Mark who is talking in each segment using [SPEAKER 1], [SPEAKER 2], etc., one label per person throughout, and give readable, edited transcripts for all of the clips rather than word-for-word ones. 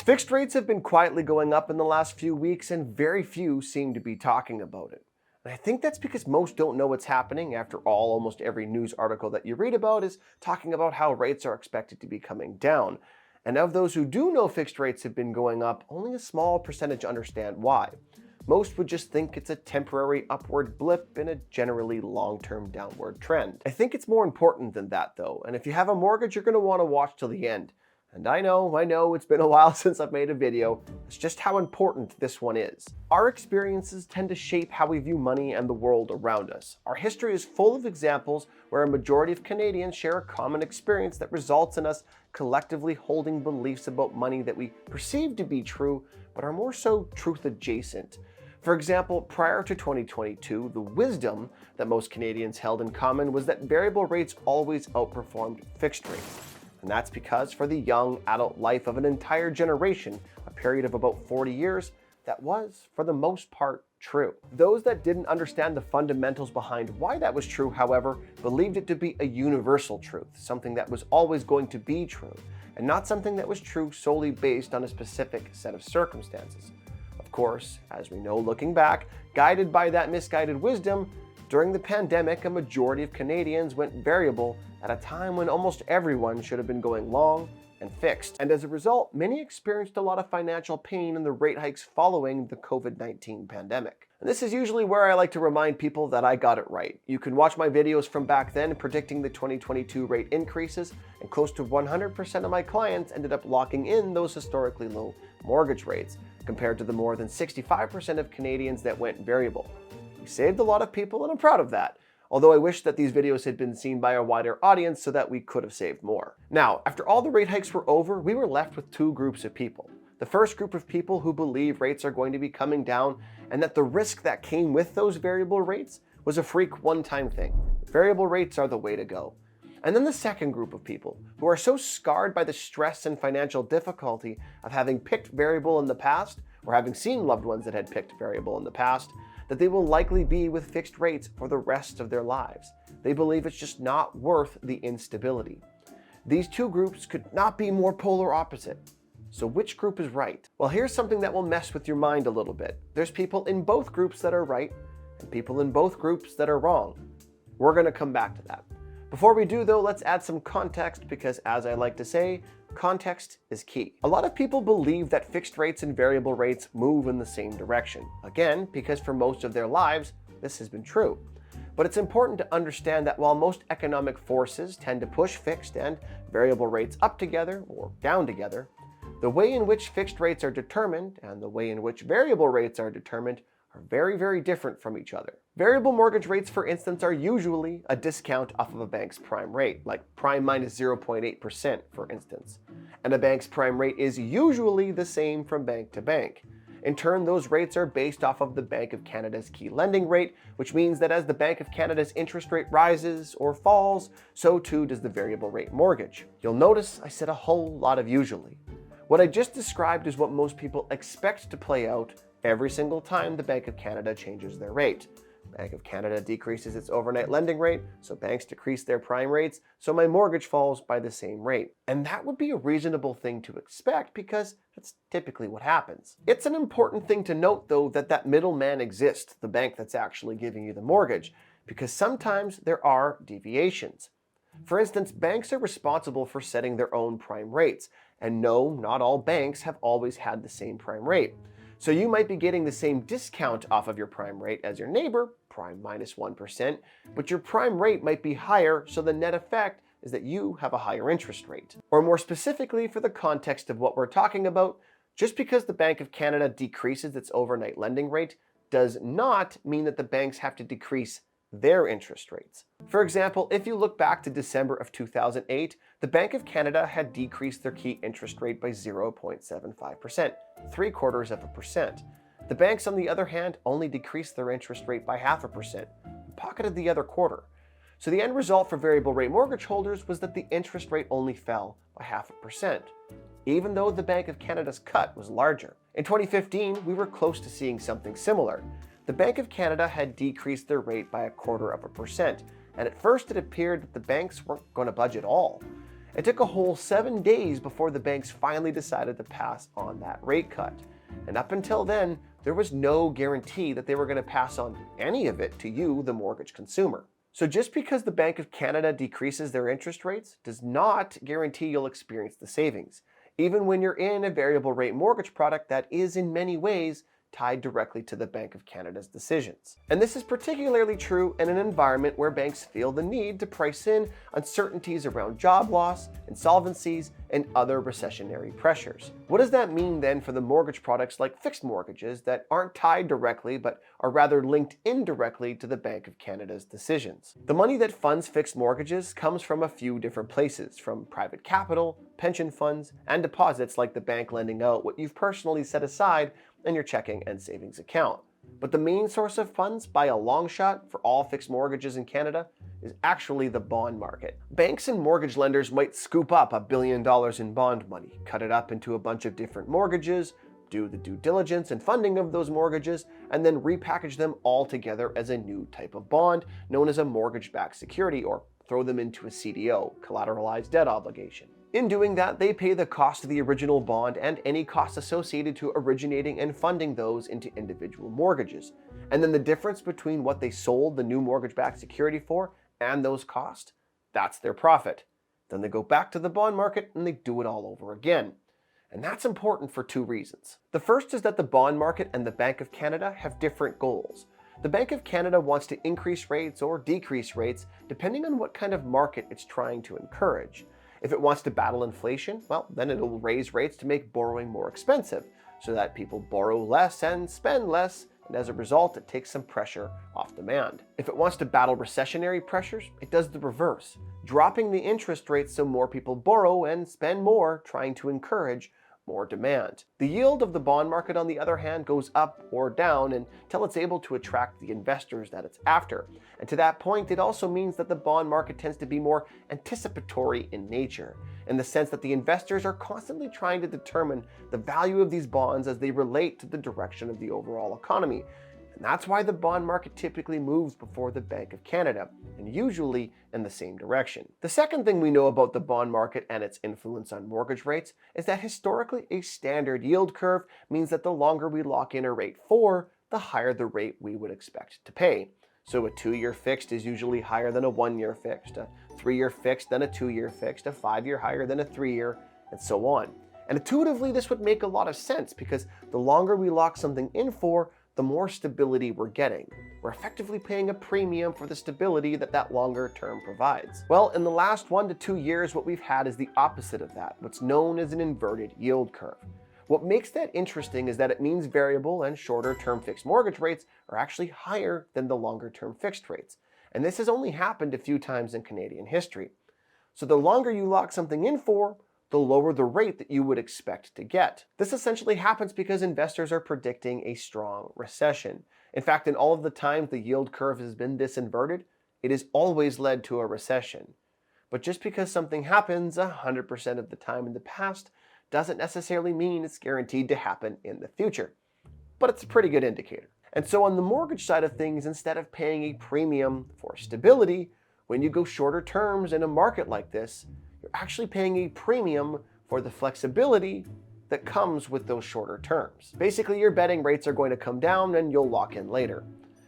[SPEAKER 1] Fixed rates have been quietly going up in the last few weeks, and very few seem to be talking about it. And I think that's because most don't know what's happening. After all, almost every news article that you read about is talking about how rates are expected to be coming down. And of those who do know fixed rates have been going up, only a small percentage understand why. Most would just think it's a temporary upward blip in a generally long-term downward trend. I think it's more important than that though, and if you have a mortgage, you're going to want to watch till the end. And I know, it's been a while since I've made a video. It's just how important this one is. Our experiences tend to shape how we view money and the world around us. Our history is full of examples where a majority of Canadians share a common experience that results in us collectively holding beliefs about money that we perceive to be true, but are more so truth adjacent. For example, prior to 2022, the wisdom that most Canadians held in common was that variable rates always outperformed fixed rates. And that's because for the young adult life of an entire generation, a period of about 40 years, that was, for the most part, true. Those that didn't understand the fundamentals behind why that was true, however, believed it to be a universal truth, something that was always going to be true, and not something that was true solely based on a specific set of circumstances. Of course, as we know looking back, guided by that misguided wisdom, during the pandemic, a majority of Canadians went variable at a time when almost everyone should have been going long and fixed. And as a result, many experienced a lot of financial pain in the rate hikes following the COVID-19 pandemic. And this is usually where I like to remind people that I got it right. You can watch my videos from back then predicting the 2022 rate increases, and close to 100% of my clients ended up locking in those historically low mortgage rates, compared to the more than 65% of Canadians that went variable. We saved a lot of people, and I'm proud of that. Although I wish that these videos had been seen by a wider audience so that we could have saved more. Now, after all the rate hikes were over, we were left with two groups of people. The first group of people who believe rates are going to be coming down and that the risk that came with those variable rates was a freak one-time thing. Variable rates are the way to go. And then the second group of people who are so scarred by the stress and financial difficulty of having picked variable in the past, or having seen loved ones that had picked variable in the past, that they will likely be with fixed rates for the rest of their lives. They believe it's just not worth the instability. These two groups could not be more polar opposite. So which group is right? Well, here's something that will mess with your mind a little bit. There's people in both groups that are right, and people in both groups that are wrong. We're going to come back to that. Before we do though, let's add some context because, as I like to say, context is key. A lot of people believe that fixed rates and variable rates move in the same direction. Again, because for most of their lives, this has been true. But it's important to understand that while most economic forces tend to push fixed and variable rates up together or down together, the way in which fixed rates are determined and the way in which variable rates are determined are very, very different from each other. Variable mortgage rates, for instance, are usually a discount off of a bank's prime rate, like prime minus 0.8%, for instance. And a bank's prime rate is usually the same from bank to bank. In turn, those rates are based off of the Bank of Canada's key lending rate, which means that as the Bank of Canada's interest rate rises or falls, so too does the variable rate mortgage. You'll notice I said a whole lot of usually. What I just described is what most people expect to play out every single time the Bank of Canada changes their rate. Bank of Canada decreases its overnight lending rate, so banks decrease their prime rates, so my mortgage falls by the same rate. And that would be a reasonable thing to expect because that's typically what happens. It's an important thing to note though that middleman exists, the bank that's actually giving you the mortgage, because sometimes there are deviations. For instance, banks are responsible for setting their own prime rates, and no, not all banks have always had the same prime rate. So you might be getting the same discount off of your prime rate as your neighbor, prime minus 1%, but your prime rate might be higher, so the net effect is that you have a higher interest rate. Or more specifically, for the context of what we're talking about, just because the Bank of Canada decreases its overnight lending rate does not mean that the banks have to decrease their interest rates. For example, if you look back to December of 2008, the Bank of Canada had decreased their key interest rate by 0.75%, 0.75%. The banks, on the other hand, only decreased their interest rate by 0.5%, and pocketed the other quarter. So the end result for variable rate mortgage holders was that the interest rate only fell by 0.5%, even though the Bank of Canada's cut was larger. In 2015, we were close to seeing something similar. The Bank of Canada had decreased their rate by 0.25%, and at first it appeared that the banks weren't going to budge at all. It took a whole 7 days before the banks finally decided to pass on that rate cut. And up until then, there was no guarantee that they were going to pass on any of it to you, the mortgage consumer. So just because the Bank of Canada decreases their interest rates does not guarantee you'll experience the savings, even when you're in a variable rate mortgage product that is in many ways tied directly to the Bank of Canada's decisions. And this is particularly true in an environment where banks feel the need to price in uncertainties around job loss, insolvencies, and other recessionary pressures. What does that mean then for the mortgage products like fixed mortgages that aren't tied directly but are rather linked indirectly to the Bank of Canada's decisions? The money that funds fixed mortgages comes from a few different places, from private capital, pension funds, and deposits like the bank lending out what you've personally set aside in your checking and savings account. But the main source of funds, by a long shot, for all fixed mortgages in Canada is actually the bond market. Banks and mortgage lenders might scoop up $1 billion in bond money, cut it up into a bunch of different mortgages, do the due diligence and funding of those mortgages, and then repackage them all together as a new type of bond known as a mortgage-backed security, or throw them into a CDO, collateralized debt obligation. In doing that, they pay the cost of the original bond and any costs associated to originating and funding those into individual mortgages. And then the difference between what they sold the new mortgage-backed security for and those costs, that's their profit. Then they go back to the bond market and they do it all over again. And that's important for two reasons. The first is that the bond market and the Bank of Canada have different goals. The Bank of Canada wants to increase rates or decrease rates depending on what kind of market it's trying to encourage. If it wants to battle inflation, well, then it'll raise rates to make borrowing more expensive, so that people borrow less and spend less, and as a result, it takes some pressure off demand. If it wants to battle recessionary pressures, it does the reverse, dropping the interest rates so more people borrow and spend more, trying to encourage more demand. The yield of the bond market, on the other hand, goes up or down until it's able to attract the investors that it's after. And to that point, it also means that the bond market tends to be more anticipatory in nature, in the sense that the investors are constantly trying to determine the value of these bonds as they relate to the direction of the overall economy. And that's why the bond market typically moves before the Bank of Canada, and usually in the same direction. The second thing we know about the bond market and its influence on mortgage rates is that historically a standard yield curve means that the longer we lock in a rate for, the higher the rate we would expect to pay. So a 2-year fixed is usually higher than a 1-year fixed, a 3-year fixed than a 2-year fixed, a 5-year higher than a 3-year, and so on. And intuitively, this would make a lot of sense because the longer we lock something in for, the more stability we're getting. We're effectively paying a premium for the stability that that longer term provides. Well, in the last 1 to 2 years, what we've had is the opposite of that, what's known as an inverted yield curve. What makes that interesting is that it means variable and shorter term fixed mortgage rates are actually higher than the longer term fixed rates. And this has only happened a few times in Canadian history. So the longer you lock something in for, the lower the rate that you would expect to get. This essentially happens because investors are predicting a strong recession. In fact, in all of the times the yield curve has been this inverted, it has always led to a recession. But just because something happens 100% of the time in the past doesn't necessarily mean it's guaranteed to happen in the future. But it's a pretty good indicator. And so on the mortgage side of things, instead of paying a premium for stability, when you go shorter terms in a market like this, you're actually paying a premium for the flexibility that comes with those shorter terms. Basically, you're betting rates are going to come down and you'll lock in later.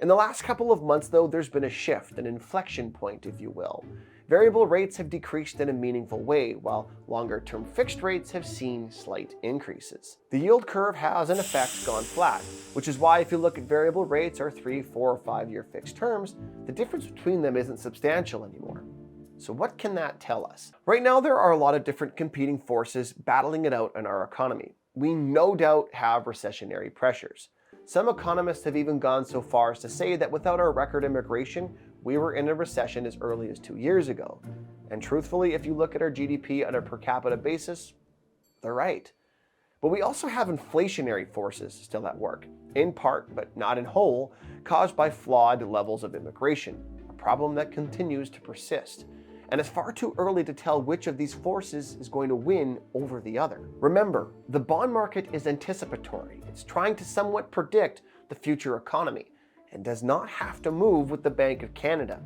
[SPEAKER 1] In the last couple of months, though, there's been a shift, an inflection point, if you will. Variable rates have decreased in a meaningful way, while longer-term fixed rates have seen slight increases. The yield curve has, in effect, gone flat, which is why if you look at variable rates or 3, 4, or 5-year fixed terms, the difference between them isn't substantial anymore. So what can that tell us? Right now, there are a lot of different competing forces battling it out in our economy. We no doubt have recessionary pressures. Some economists have even gone so far as to say that without our record immigration, we were in a recession as early as 2 years ago. And truthfully, if you look at our GDP on a per capita basis, they're right. But we also have inflationary forces still at work, in part, but not in whole, caused by flawed levels of immigration, a problem that continues to persist. And it's far too early to tell which of these forces is going to win over the other. Remember, the bond market is anticipatory. It's trying to somewhat predict the future economy and does not have to move with the Bank of Canada.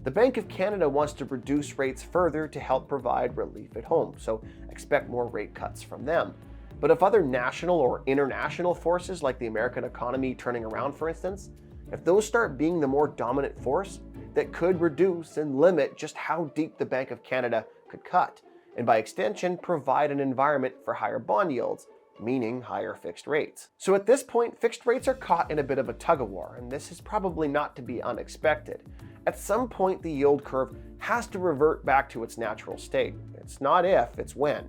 [SPEAKER 1] The Bank of Canada wants to reduce rates further to help provide relief at home, so expect more rate cuts from them. But if other national or international forces like the American economy turning around, for instance, if those start being the more dominant force, that could reduce and limit just how deep the Bank of Canada could cut, and by extension provide an environment for higher bond yields, meaning higher fixed rates. So at this point, fixed rates are caught in a bit of a tug-of-war, and this is probably not to be unexpected. At some point, the yield curve has to revert back to its natural state. It's not if, it's when.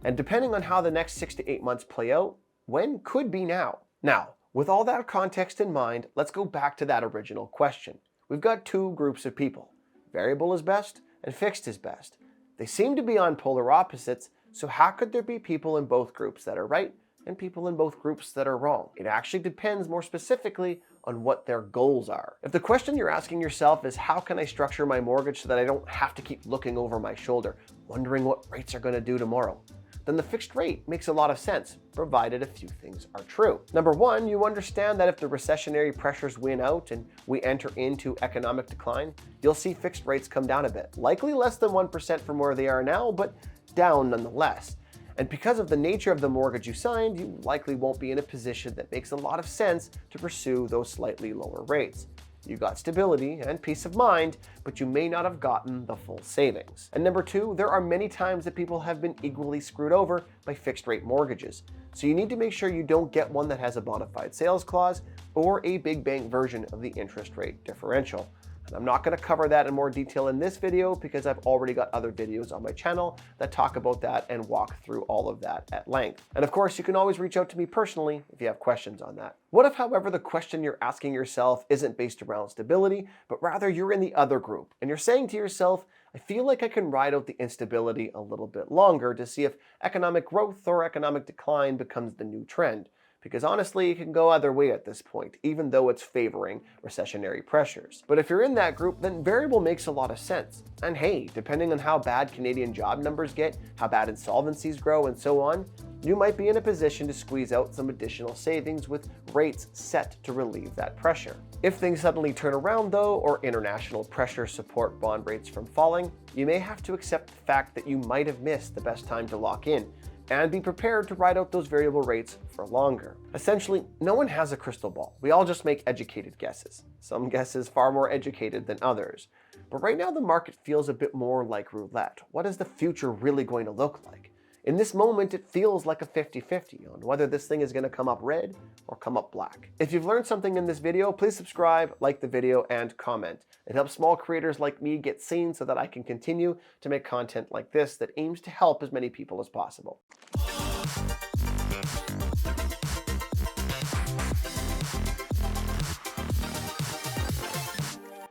[SPEAKER 1] And depending on how the next 6 to 8 months play out, when could be now. Now, with all that context in mind, let's go back to that original question. We've got two groups of people. Variable is best and fixed is best. They seem to be on polar opposites, so how could there be people in both groups that are right and people in both groups that are wrong? It actually depends more specifically on what their goals are. If the question you're asking yourself is, how can I structure my mortgage so that I don't have to keep looking over my shoulder, wondering what rates are going to do tomorrow, then the fixed rate makes a lot of sense, provided a few things are true. Number one, you understand that if the recessionary pressures win out and we enter into economic decline, you'll see fixed rates come down a bit. Likely less than 1% from where they are now, but down nonetheless. And because of the nature of the mortgage you signed, you likely won't be in a position that makes a lot of sense to pursue those slightly lower rates. You got stability and peace of mind, but you may not have gotten the full savings. And number two, there are many times that people have been equally screwed over by fixed rate mortgages. So you need to make sure you don't get one that has a bona fide sales clause or a big bank version of the interest rate differential. And I'm not going to cover that in more detail in this video because I've already got other videos on my channel that talk about that and walk through all of that at length. And of course, you can always reach out to me personally if you have questions on that. What if, however, the question you're asking yourself isn't based around stability, but rather you're in the other group and you're saying to yourself, I feel like I can ride out the instability a little bit longer to see if economic growth or economic decline becomes the new trend. Because honestly, it can go either way at this point, even though it's favoring recessionary pressures. But if you're in that group, then variable makes a lot of sense. And hey, depending on how bad Canadian job numbers get, how bad insolvencies grow, and so on, you might be in a position to squeeze out some additional savings with rates set to relieve that pressure. If things suddenly turn around though, or international pressure support bond rates from falling, you may have to accept the fact that you might have missed the best time to lock in, and be prepared to ride out those variable rates for longer. Essentially, no one has a crystal ball. We all just make educated guesses. Some guesses far more educated than others. But right now the market feels a bit more like roulette. What is the future really going to look like? In this moment, it feels like a 50-50 on whether this thing is going to come up red or come up black. If you've learned something in this video, please subscribe, like the video, and comment. It helps small creators like me get seen so that I can continue to make content like this that aims to help as many people as possible.